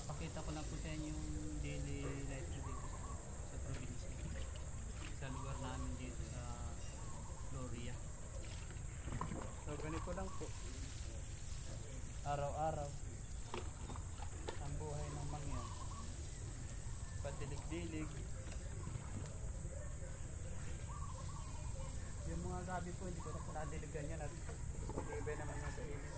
Papakita ko lang po sa inyo yung daily life ko dito sa probinsya. Sa lugar namin dito sa Gloria. So ganito lang po. Araw-araw. Ang buhay ng mangyan. Patilig-dilig. Yung mga gabi po hindi ko na po nadiligan yan at matibay naman yan sa init.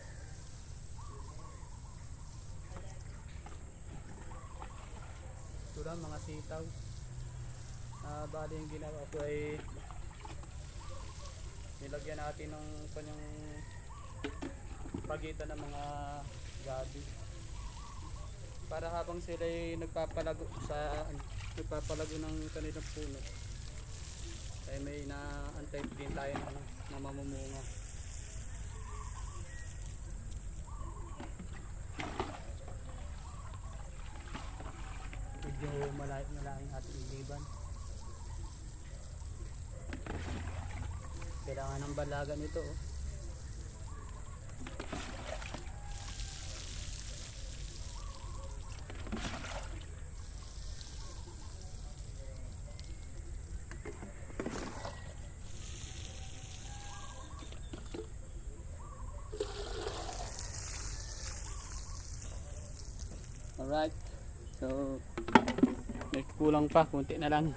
Ito lang mga sitaw. Bali yung ginawa ko ay nilagyan natin ng kanyang pagitan ng mga gabi para habang sila ay nagpapalago ng kanilang puno ay may naantay din tayo ng mamumunga. Medyo malayo na lang ating iliban. Kailangan ng balagan ito oh. Alright, so may kulang pa, kunti na lang.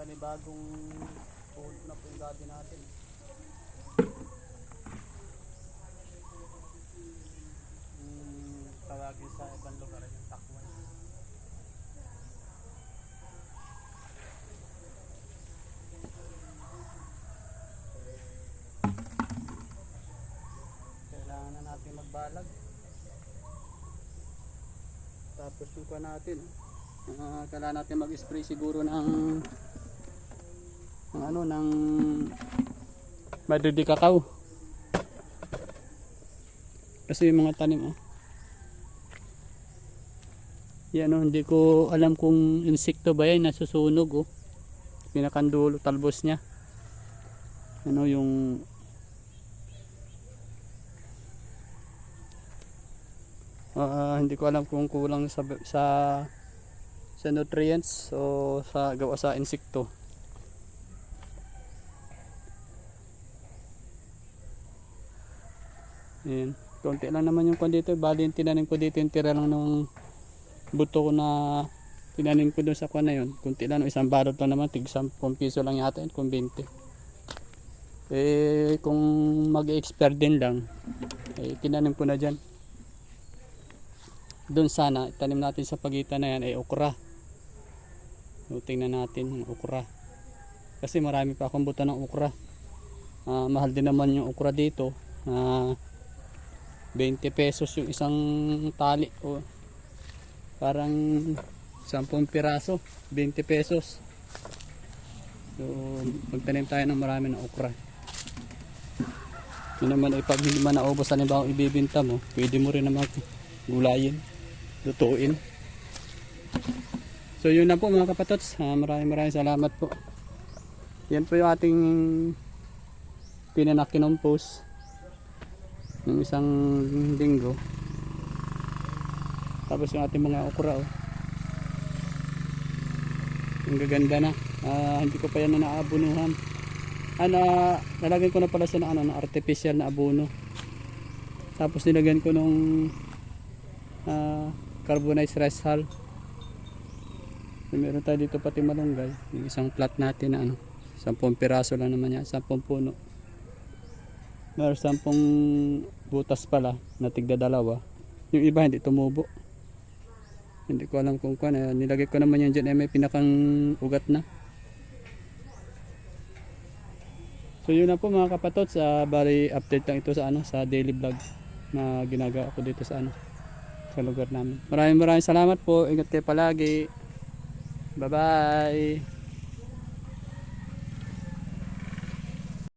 Panibagong food na po yung gabi natin. Tawagin sa ibang lugar yung takwan. Kailangan na natin magbalag. Tapos yung pa natin kailangan natin mag-spray siguro ng madudi kakao kasi yung mga tanim yan hindi ko alam kung insekto ba yan nasusunog pinakandulo talbos nya yung hindi ko alam kung kulang sa nutrients o sa gawa sa insekto. Ayan, konti lang naman yung kon dito. Bali yung tinanim ko dito yung tira lang ng buto ko na tinanim ko doon sa kuwan na yun. Konti lang, isang balot lang naman, tig 10 piso lang yata yun, kung 20. Kung mag-expire din lang, tinanim ko na dyan. Doon sana, itanim natin sa pagitan na yan ay okra. Tingnan natin yung okra. Kasi marami pa akong buta ng okra. Mahal din naman yung okra dito. 20 pesos yung isang tali parang 10 piraso 20 pesos. So magtanim tayo ng marami ng okra. Yun naman ay pag hindi man naubos halimbawa ibibinta mo, pwede mo rin naman gulayin, lutuin. So yun na po mga kapatots, maraming salamat po. Yan po yung ating pinanakinompos ng isang linggo. Tapos yung ating mga okra ang gaganda na. Hindi ko pa yan na naabunuhan. Nalagyan ko na pala siya na artificial na abono. Tapos nilagyan ko nung carbonized rice hull. So, meron tayo dito pati malunggay. Yung isang plat natin na 10 piraso lang naman yan, 10 puno. Meron 10 butas pala na tigda 2. Yung iba hindi tumubo. Hindi ko alam kung kuan. Nilagay ko naman yan dyan may pinakang ugat na. So yun na po mga kapatots, bali update lang ito sa sa daily vlog na ginagawa ko dito sa sa lugar namin. Maraming salamat po. Ingat kayo palagi. Bye bye.